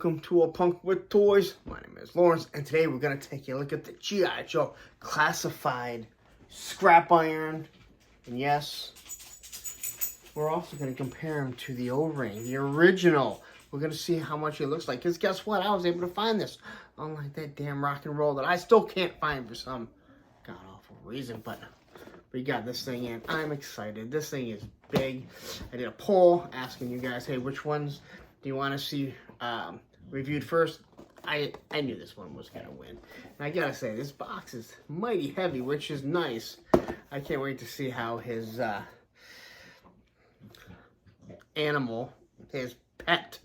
welcome to A Punk with Toys. My name is Lawrence, and today we're going to take a look at the G.I. Joe classified scrap iron. And yes, we're also going to compare him to the O-ring, the original. We're going to see how much it looks like, because guess what? I was able to find this, unlike that damn rock and roll that I still can't find for some god-awful reason, but we got this thing in. I'm excited. This thing is big. I did a poll asking you guys, hey, which ones do you want to see reviewed first? I knew this one was going to win. And I got to say, this box is mighty heavy, which is nice. I can't wait to see how his animal, his pet,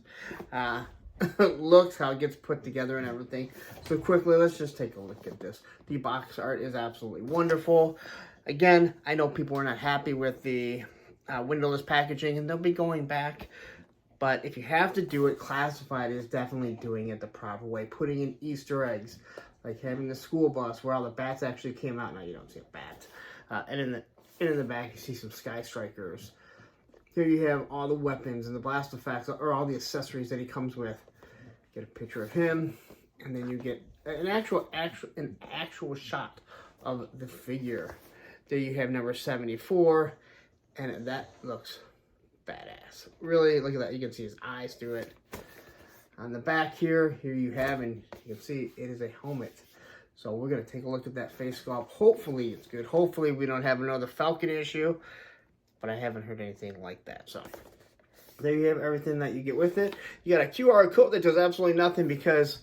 looks, how it gets put together and everything. So quickly, let's just take a look at this. The box art is absolutely wonderful. Again, I know people are not happy with the windowless packaging, and they'll be going back. But if you have to do it, classified is definitely doing it the proper way. Putting in Easter eggs, like having the school bus where all the bats actually came out. Now you don't see a bat. And in the back, you see some Sky Strikers. Here you have all the weapons and the blast effects, or all the accessories that he comes with. Get a picture of him, and then you get an actual shot of the figure. There you have number 74, and that looks badass. Really, look at that. You can see his eyes through it. On the back here you have, and you can see it is a helmet. So we're going to take a look at that face sculpt. Hopefully it's good. Hopefully we don't have another Falcon issue, but I haven't heard anything like that. So there you have everything that you get with it. You got a QR code that does absolutely nothing because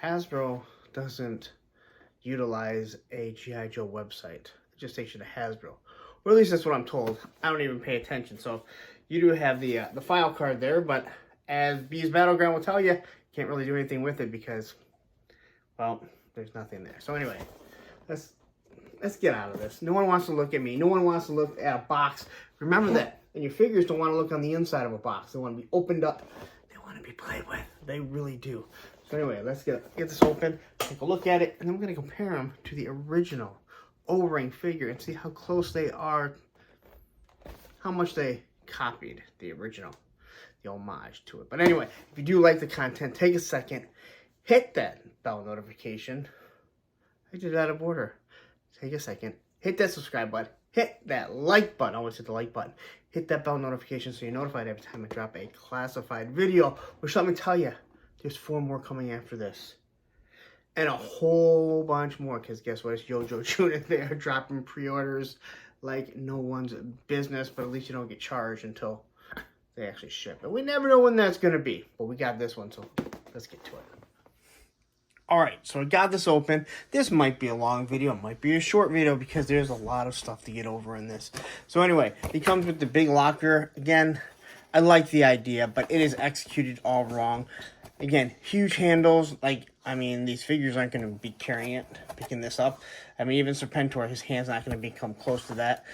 Hasbro doesn't utilize a G.I. Joe website. It just takes you to Hasbro. Or at least that's what I'm told. I don't even pay attention. So you do have the file card there, but as B's Battleground will tell you, you can't really do anything with it because, well, there's nothing there. So anyway, let's get out of this. No one wants to look at me. No one wants to look at a box. Remember that. And your figures don't want to look on the inside of a box. They want to be opened up. They want to be played with. They really do. So anyway, let's get this open, take a look at it, and then we're going to compare them to the original O-ring figure and see how close they are, how much they copied the original, the homage to it. But anyway, if you do like the content, take a second, hit that bell notification. I did out of order. Take a second, hit that subscribe button, hit that like button. Always hit the like button. Hit that bell notification so you're notified every time I drop a classified video. Which, let me tell you, there's 4 more coming after this. And a whole bunch more, because guess what? It's JoJo June there dropping pre-orders like no one's business, but at least you don't get charged until they actually ship. But we never know when that's going to be. But we got this one, so let's get to it. Alright, so I got this open. This might be a long video, it might be a short video, because there's a lot of stuff to get over in this. So anyway, it comes with the big locker. Again, I like the idea, but it is executed all wrong. Again, huge handles. Like, I mean, these figures aren't going to be carrying it, picking this up. I mean, even Serpentor, his hand's not going to become close to that.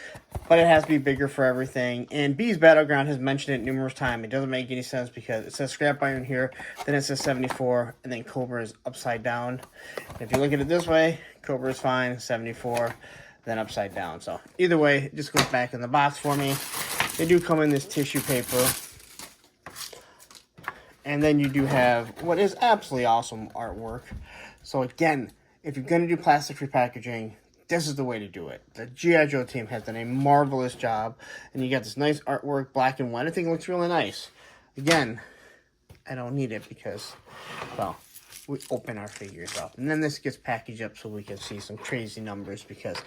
But it has to be bigger for everything. And B's Battleground has mentioned it numerous times. It doesn't make any sense because it says scrap iron here, then it says 74, and then Cobra is upside down. And if you look at it this way, Cobra is fine, 74, then upside down. So either way, it just goes back in the box for me. They do come in this tissue paper. And then you do have what is absolutely awesome artwork. So again, if you're going to do plastic-free packaging, this is the way to do it. The G.I. Joe team has done a marvelous job. And you got this nice artwork, black and white. I think it looks really nice. Again, I don't need it because, well, we open our figures up. And then this gets packaged up so we can see some crazy numbers because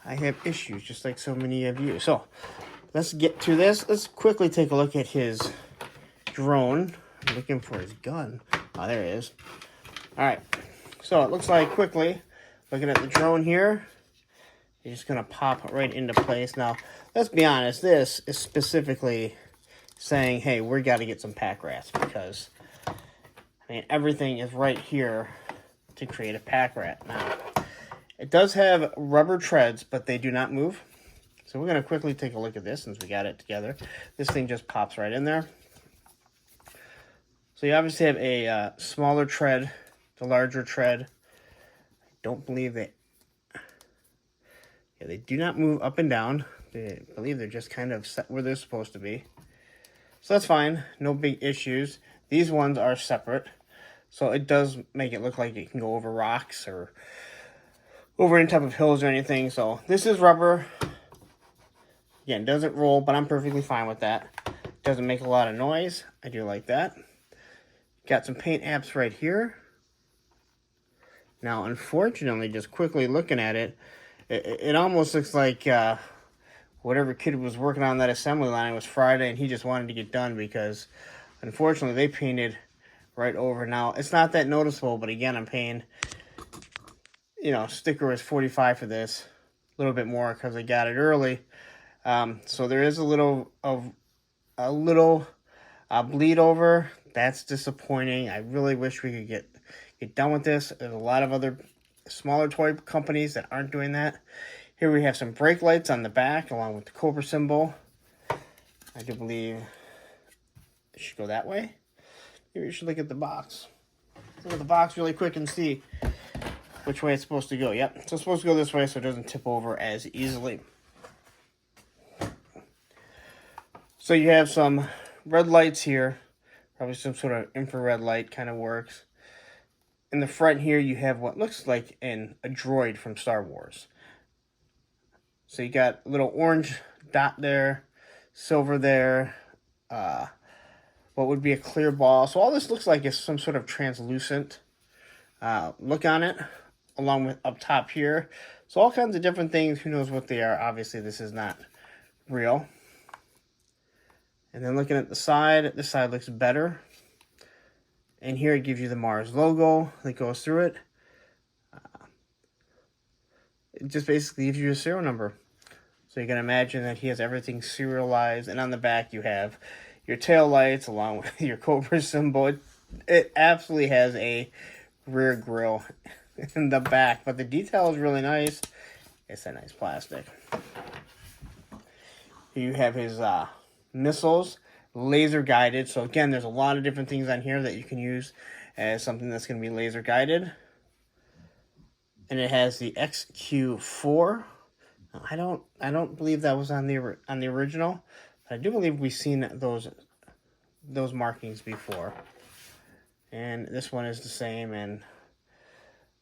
I have issues just like so many of you. So let's get to this. Let's quickly take a look at his drone. I'm looking for his gun. Oh, there it is. Alright. So it looks like, quickly, looking at the drone here, you're just going to pop right into place. Now, let's be honest. This is specifically saying, hey, we got to get some pack rats because, I mean, everything is right here to create a pack rat. Now, it does have rubber treads, but they do not move. So we're going to quickly take a look at this since we got it together. This thing just pops right in there. So you obviously have a smaller tread, the larger tread. I don't believe they do not move up and down. I believe they're just kind of set where they're supposed to be. So that's fine. No big issues. These ones are separate. So it does make it look like it can go over rocks or over any type of hills or anything. So this is rubber. Again, doesn't roll, but I'm perfectly fine with that. Doesn't make a lot of noise. I do like that. Got some paint apps right here. Now, unfortunately, just quickly looking at it, it almost looks like whatever kid was working on that assembly line, it was Friday and he just wanted to get done, because unfortunately they painted right over. Now, it's not that noticeable, but again, I'm paying, you know, sticker was $45 for this, a little bit more because I got it early. So there is a little bleed over. That's disappointing. I really wish we could get done with this. There's a lot of other smaller toy companies that aren't doing that. Here we have some brake lights on the back along with the Cobra symbol. I do believe it should go that way. Maybe you should look at the box. Look at the box really quick and see which way it's supposed to go. Yep, so it's supposed to go this way so it doesn't tip over as easily. So you have some red lights here. Probably some sort of infrared light kind of works. In the front here, you have what looks like a droid from Star Wars. So you got a little orange dot there, silver there, what would be a clear ball. So all this looks like is some sort of translucent look on it, along with up top here. So all kinds of different things. Who knows what they are? Obviously, this is not real. And then looking at the side, this side looks better. And here it gives you the Mars logo that goes through it. It just basically gives you a serial number. So you can imagine that he has everything serialized. And on the back you have your tail lights along with your Cobra symbol. It absolutely has a rear grille in the back. But the detail is really nice. It's a nice plastic. Here you have his missiles, laser guided. So again, there's a lot of different things on here that you can use as something that's going to be laser guided. And it has the XQ4. I don't believe that was on the original, but I do believe we've seen those markings before. And this one is the same, and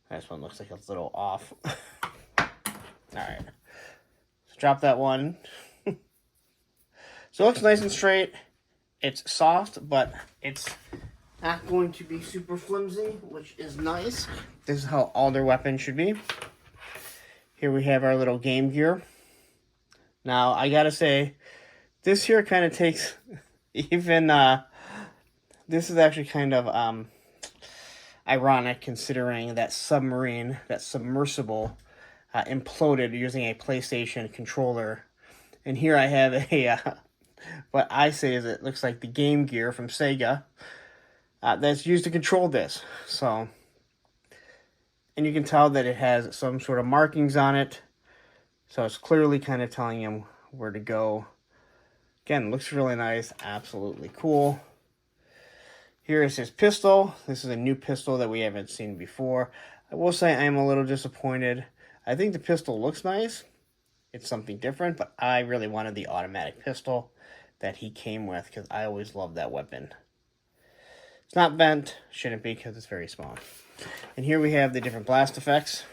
this one looks like a little off. All right, so drop that one. So it looks nice and straight. It's soft, but it's not going to be super flimsy, which is nice. This is how all their weapons should be. Here we have our little Game Gear. Now, I gotta say, this here kind of takes even, this is actually kind of ironic, considering that submarine, that submersible, imploded using a PlayStation controller. And here I have a, what I say is it looks like the Game Gear from Sega that's used to control this. So, and you can tell that it has some sort of markings on it. So it's clearly kind of telling him where to go. Again, looks really nice. Absolutely cool. Here is his pistol. This is a new pistol that we haven't seen before. I will say I am a little disappointed. I think the pistol looks nice. It's something different, but I really wanted the automatic pistol that he came with because I always loved that weapon. It's not bent. Shouldn't be because it's very small. And here we have the different blast effects,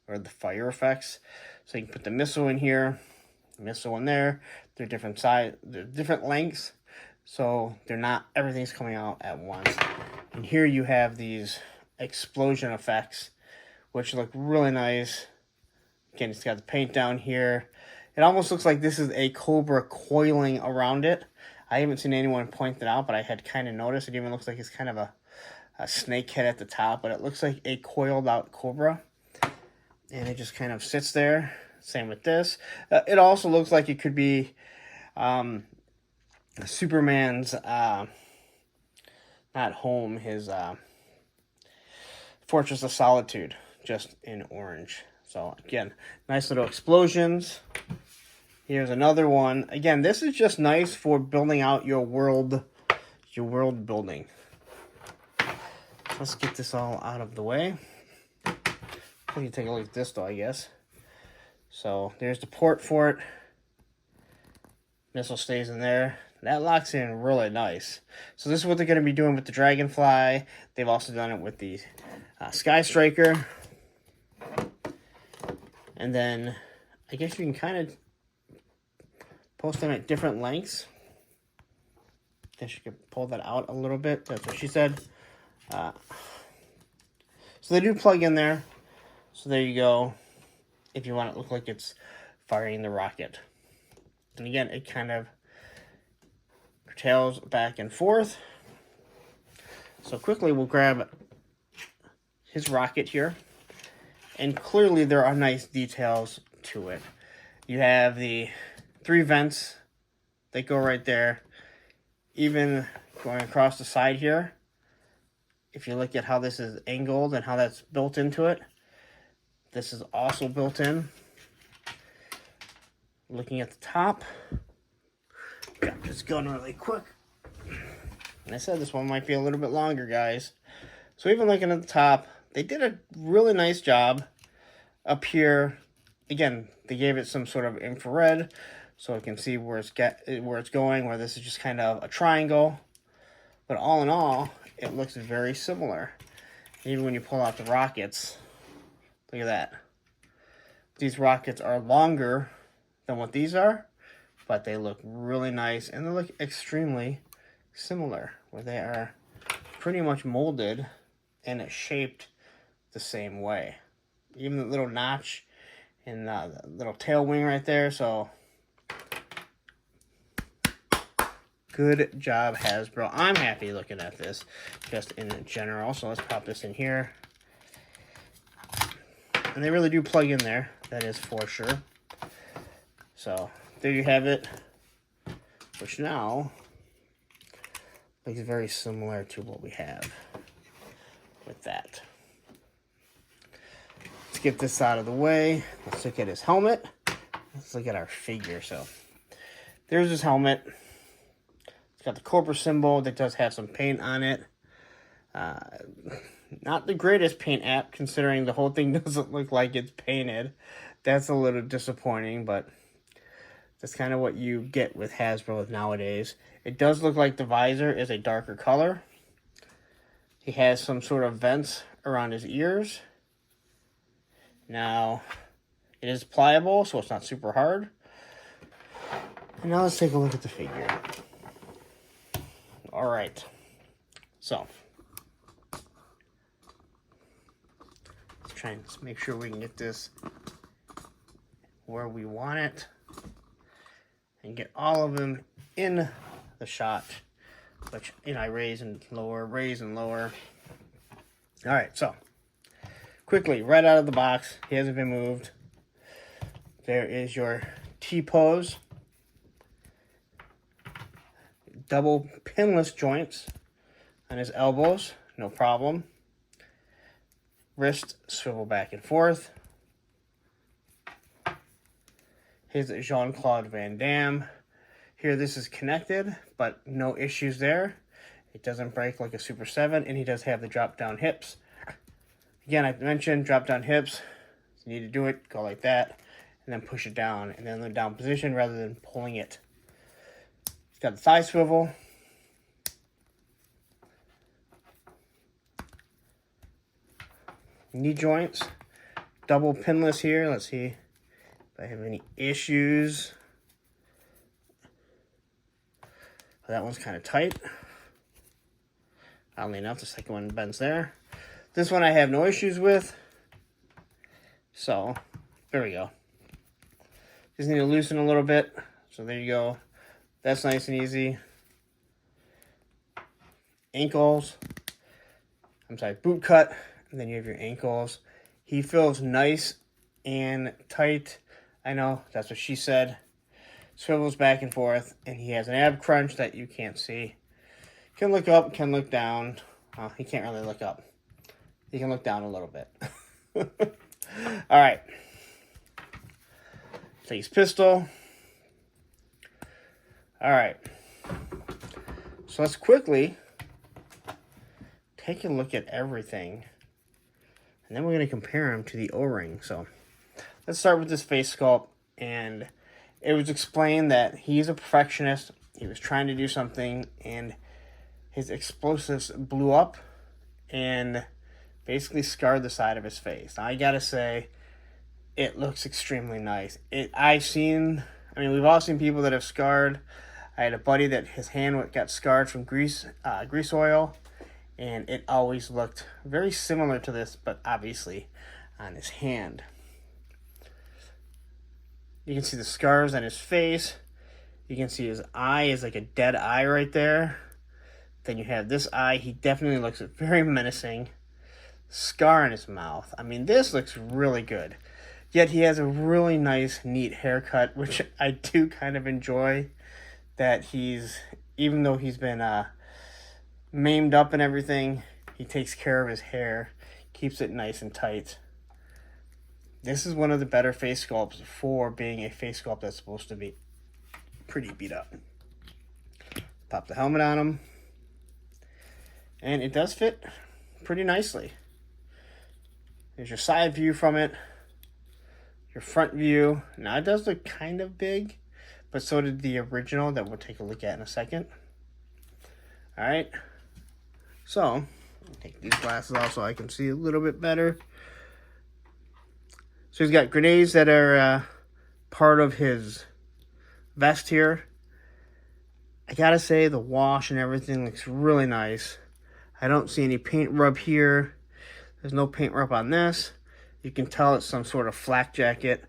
or the fire effects. So you can put the missile in here, missile in there. They're different size, they're different lengths, so they're not, everything's coming out at once. And here you have these explosion effects, which look really nice. Again, it's got the paint down here. It almost looks like this is a Cobra coiling around it. I haven't seen anyone point that out, but I had kind of noticed. It even looks like it's kind of a snake head at the top, but it looks like a coiled out Cobra. And it just kind of sits there. Same with this. It also looks like it could be Superman's, not home, his Fortress of Solitude, just in orange. So again, nice little explosions. Here's another one. Again, this is just nice for building out your world building. Let's get this all out of the way. You can take a look at this though, I guess. So there's the port for it. Missile stays in there. That locks in really nice. So this is what they're going to be doing with the Dragonfly. They've also done it with the Sky Striker. And then I guess you can kind of post them at different lengths. I guess you could pull that out a little bit. That's what she said. So they do plug in there. So there you go. If you want it to look like it's firing the rocket. And again, it kind of curtails back and forth. So quickly we'll grab his rocket here. And clearly there are nice details to it. You have the 3 vents that go right there. Even going across the side here. If you look at how this is angled and how that's built into it. This is also built in. Looking at the top. Got this gun really quick. And I said this one might be a little bit longer, guys. So even looking at the top, they did a really nice job up here. Again, they gave it some sort of infrared so it can see where it's going, where this is just kind of a triangle. But all in all, it looks very similar. Even when you pull out the rockets, look at that. These rockets are longer than what these are, but they look really nice and they look extremely similar, where they are pretty much molded and shaped the same way. Even the little notch and the little tail wing right there. So good job, Hasbro. I'm happy looking at this just in general. So let's pop this in here. And they really do plug in there. That is for sure. So there you have it. Which now looks very similar to what we have with that. Let's get this out of the way. Let's look at his helmet. Let's look at our figure. So there's his helmet. It's got the Cobra symbol that does have some paint on it. Not the greatest paint app, considering the whole thing doesn't look like it's painted. That's a little disappointing, but that's kind of what you get with Hasbro nowadays. It does look like the visor is a darker color. He has some sort of vents around his ears. Now, it is pliable, so it's not super hard. And now let's take a look at the figure. All right. So, let's try and make sure we can get this where we want it. And get all of them in the shot. Which, I raise and lower, raise and lower. All right, so quickly, right out of the box, he hasn't been moved. There is your T-pose. Double pinless joints on his elbows, no problem. Wrist swivel back and forth. His Jean-Claude Van Damme. Here this is connected, but no issues there. It doesn't break like a Super 7, and he does have the drop-down hips. Again, I mentioned drop-down hips. If you need to do it, go like that, and then push it down, and then the down position rather than pulling it. He's got the thigh swivel. Knee joints. Double pinless here. Let's see if I have any issues. That one's kind of tight. Oddly enough, the second one bends there. This one I have no issues with. So, there we go. Just need to loosen a little bit. So there you go. That's nice and easy. Ankles. I'm sorry, boot cut. And then you have your ankles. He feels nice and tight. I know, that's what she said. Swivels back and forth, and he has an ab crunch that you can't see. Can look up, can look down. He can't really look up. He can look down a little bit. All right. Face pistol. All right. So let's quickly take a look at everything. And then we're going to compare him to the O-ring. So let's start with this face sculpt. And it was explained that he's a perfectionist. he was trying to do something and his explosives blew up and basically scarred the side of his face. Now, I gotta say, it looks extremely nice. We've all seen people that have scarred. I had a buddy that his hand got scarred from grease oil, and it always looked very similar to this, but obviously on his hand. You can see the scars on his face. You can see his eye is like a dead eye right there. Then you have this eye. He definitely looks very menacing. Scar in his mouth. I mean, this looks really good. Yet he has a really nice, neat haircut, which I do kind of enjoy. That even though he's been maimed up and everything, he takes care of his hair, keeps it nice and tight. This is one of the better face sculpts for being a face sculpt that's supposed to be pretty beat up. Pop the helmet on him. And it does fit pretty nicely. There's your side view from it. Your front view. Now it does look kind of big, but so did the original that we'll take a look at in a second. Alright. So, I'll take these glasses off so I can see a little bit better. So he's got grenades that are part of his vest here. I gotta say, the wash and everything looks really nice. I don't see any paint rub here. There's no paint rub on this. You can tell it's some sort of flak jacket.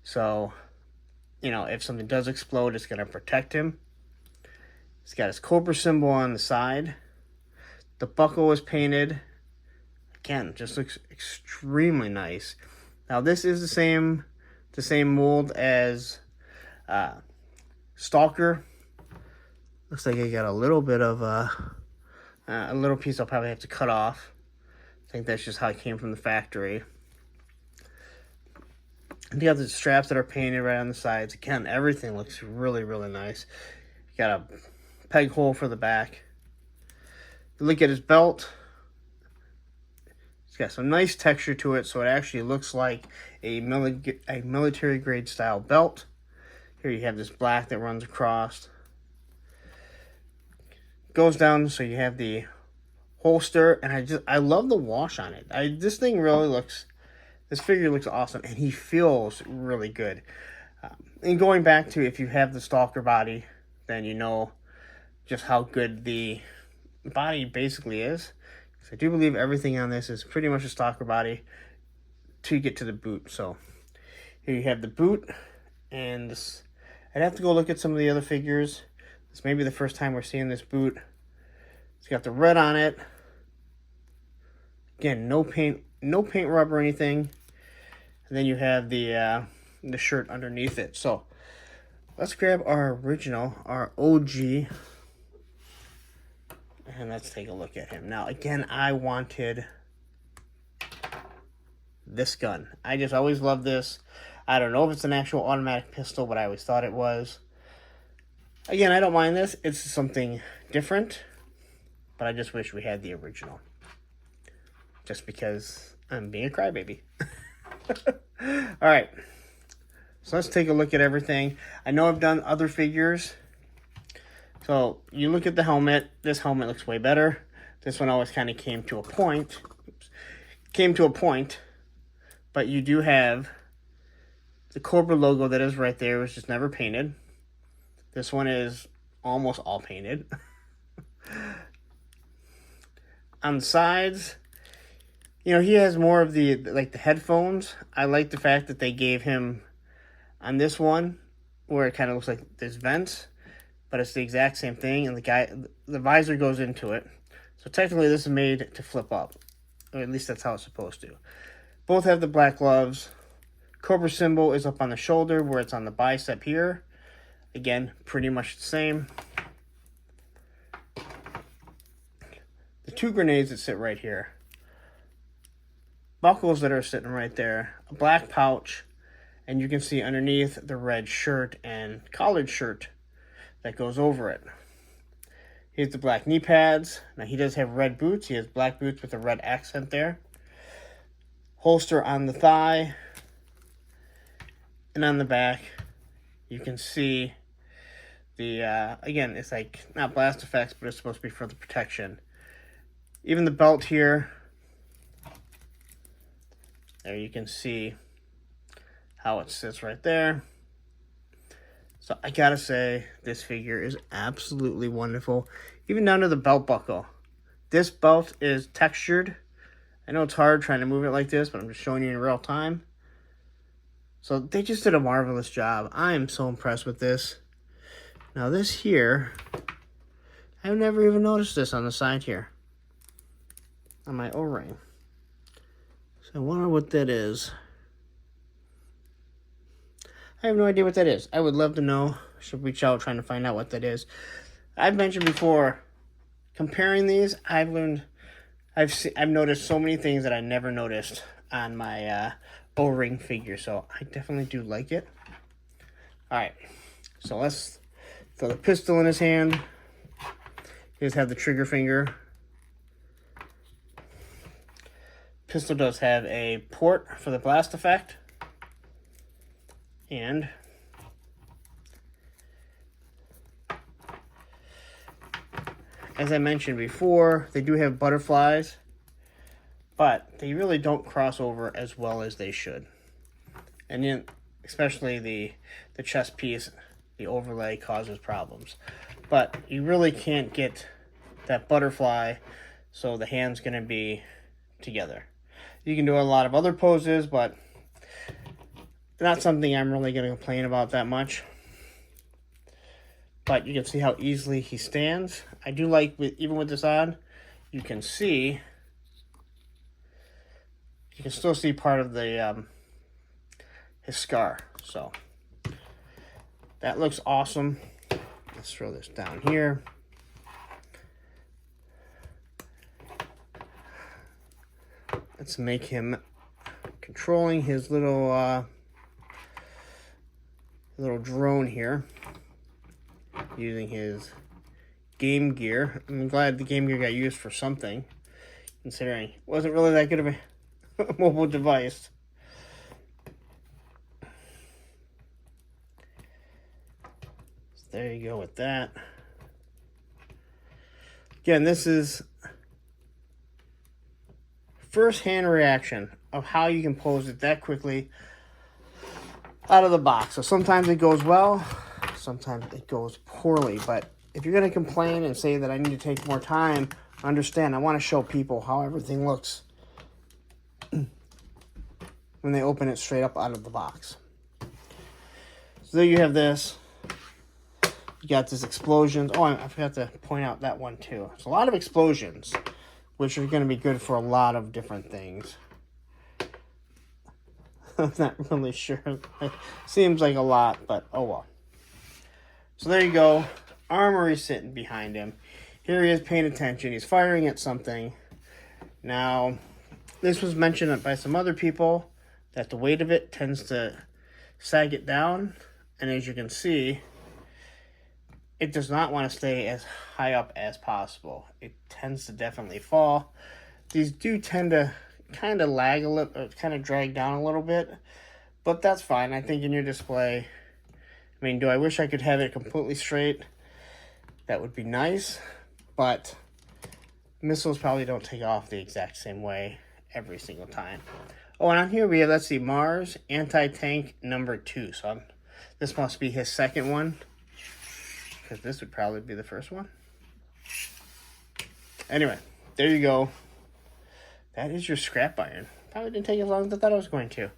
So, if something does explode, it's going to protect him. He's got his Cobra symbol on the side. The buckle is painted. Again, just looks extremely nice. Now, this is the same mold as Stalker. Looks like I got a little bit of a little piece I'll probably have to cut off. I think that's just how it came from the factory. And you got the straps that are painted right on the sides. Again, everything looks really, really nice. You got a peg hole for the back. You look at his belt. It's got some nice texture to it, so it actually looks like a military grade style belt. Here you have this black that runs across. Goes down, so you have the holster, and I love the wash on it. This figure looks awesome, and he feels really good. And going back to, if you have the Stalker body, then you know just how good the body basically is. So I do believe everything on this is pretty much a Stalker body to get to the boot. So here you have the boot, and this, I'd have to go look at some of the other figures. This may be the first time we're seeing this boot. It's got the red on it. Again, no paint rub or anything. And then you have the shirt underneath it. So let's grab our original, our OG, and let's take a look at him. Now, again, I wanted this gun. I just always loved this. I don't know if it's an actual automatic pistol, but I always thought it was. Again, I don't mind this. It's something different, but I just wish we had the original. Just because I'm being a crybaby. Alright. So let's take a look at everything. I know I've done other figures. So you look at the helmet. This helmet looks way better. This one always kind of came to a point. But you do have the Cobra logo that is right there. It was just never painted. This one is almost all painted. On the sides, he has more of the headphones. I like the fact that they gave him on this one where it kind of looks like there's vents, but it's the exact same thing, and the visor goes into it. So technically this is made to flip up, or at least that's how it's supposed to. Both have the black gloves. Cobra symbol is up on the shoulder where it's on the bicep here. Again, pretty much the same. The two grenades that sit right here. Buckles that are sitting right there. A black pouch. And you can see underneath the red shirt and collared shirt that goes over it. Here's the black knee pads. Now he does have red boots. He has black boots with a red accent there. Holster on the thigh. And on the back, you can see the, again, it's like, not blast effects, but it's supposed to be for the protection. Even the belt here, there you can see how it sits right there. So I gotta say, this figure is absolutely wonderful. Even down to the belt buckle. This belt is textured. I know it's hard trying to move it like this, but I'm just showing you in real time. So they just did a marvelous job. I am so impressed with this. Now this here, I've never even noticed this on the side here. On my O-ring. So I wonder what that is. I have no idea what that is. I would love to know. I should reach out trying to find out what that is. I've mentioned before, comparing these, I've noticed so many things that I never noticed on my O-ring figure. So I definitely do like it. Alright, so let's throw the pistol in his hand. He does have the trigger finger. Pistol does have a port for the blast effect. And as I mentioned before, they do have butterflies, but they really don't cross over as well as they should. And then, especially the chest piece, the overlay causes problems. But you really can't get that butterfly, so the hand's going to be together. You can do a lot of other poses, but not something I'm really going to complain about that much. But you can see how easily he stands. I do like, even with this on, you can see, you can still see part of the his scar. So that looks awesome. Let's throw this down here. Let's make him controlling his little drone here using his Game Gear. I'm glad the Game Gear got used for something, considering it wasn't really that good of a mobile device. So there you go with that. Again, this is first-hand reaction of how you can pose it that quickly out of the box. So sometimes it goes well, sometimes it goes poorly. But if you're going to complain and say that I need to take more time, understand, I want to show people how everything looks when they open it straight up out of the box. So there you have this. You got this explosions. Oh, I forgot to point out that one too. It's a lot of explosions, which are going to be good for a lot of different things. I'm not really sure. It seems like a lot, but oh well. So there you go. Armory sitting behind him. Here he is paying attention. He's firing at something. Now, this was mentioned by some other people that the weight of it tends to sag it down. And as you can see, it does not want to stay as high up as possible. It tends to definitely fall. These do tend to kind of lag a little, or kind of drag down a little bit, but that's fine. I think in your display, I mean, do I wish I could have it completely straight? That would be nice, but missiles probably don't take off the exact same way every single time. Oh, and on here we have, let's see, Mars Anti-Tank number 2. So this must be his second one, because this would probably be the first one. Anyway, there you go. That is your scrap iron. Probably didn't take as long as I thought it was going to.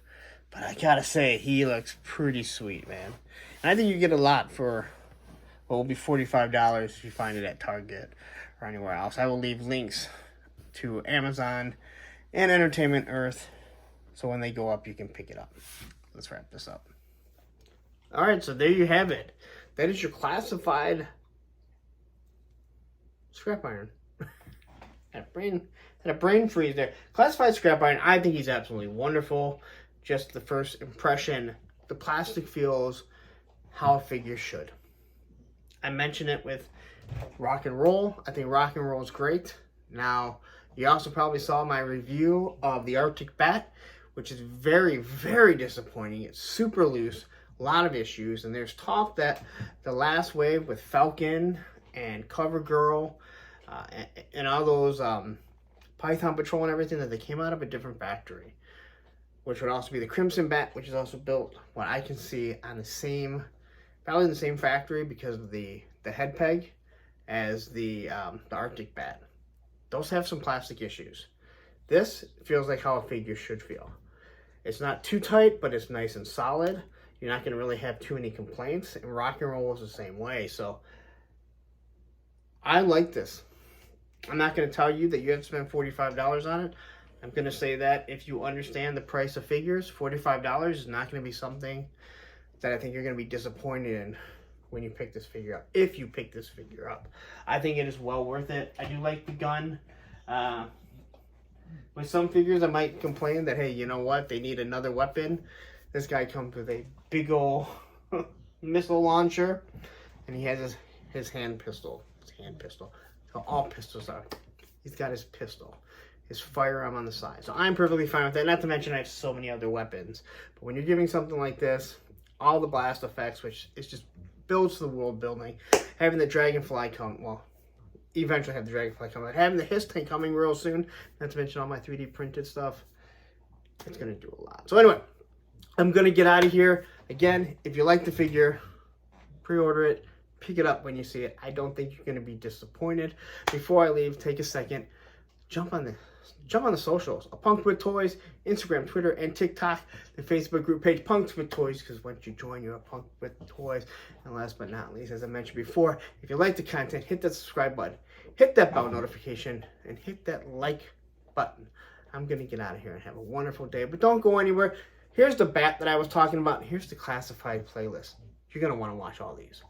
But I gotta say, he looks pretty sweet, man. And I think you get a lot for what will be $45 if you find it at Target or anywhere else. I will leave links to Amazon and Entertainment Earth, so when they go up, you can pick it up. Let's wrap this up. Alright, so there you have it. That is your classified scrap iron. Had a brain freeze there. Classified scrap iron, I think he's absolutely wonderful. Just the first impression, the plastic feels how a figure should. I mentioned it with Rock and Roll. I think Rock and Roll is great. Now, you also probably saw my review of the Arctic Bat, which is very, very disappointing. It's super loose. a lot of issues. And there's talk that the last wave with Falcon and CoverGirl and all those Python Patrol and everything, that they came out of a different factory, which would also be the Crimson Bat, which is also built, what I can see, on the same, probably in the same factory because of the head peg as the Arctic Bat. Those have some plastic issues. This feels like how a figure should feel. It's not too tight, but it's nice and solid. You're not going to really have too many complaints. And Rock and Roll is the same way. So I like this. I'm not going to tell you that you have to spend $45 on it. I'm going to say that if you understand the price of figures, $45 is not going to be something that I think you're going to be disappointed in when you pick this figure up. If you pick this figure up, I think it is well worth it. I do like the gun. With some figures, I might complain that, hey, you know what? They need another weapon. This guy comes with a big old missile launcher, and he has his hand pistol. His hand pistol. So all pistols are. He's got his pistol. His firearm on the side. So I'm perfectly fine with that. Not to mention I have so many other weapons. But when you're giving something like this, all the blast effects, which is just builds to the world building, having the Dragonfly come, well, eventually have the Dragonfly come out, having the Hiss tank coming real soon, not to mention all my 3D printed stuff, it's going to do a lot. So anyway, I'm going to get out of here. Again, if you like the figure, pre-order it, pick it up when you see it. I don't think you're going to be disappointed. Before I leave, take a second, jump on the socials. Punks with Toys, Instagram, Twitter, and TikTok. The Facebook group page, Punks with Toys, because once you join, you're a Punk with Toys. And last but not least, as I mentioned before, if you like the content, hit that subscribe button, hit that bell notification, and hit that like button. I'm going to get out of here and have a wonderful day, but don't go anywhere. Here's the bat that I was talking about. Here's the classified playlist. You're going to want to watch all these.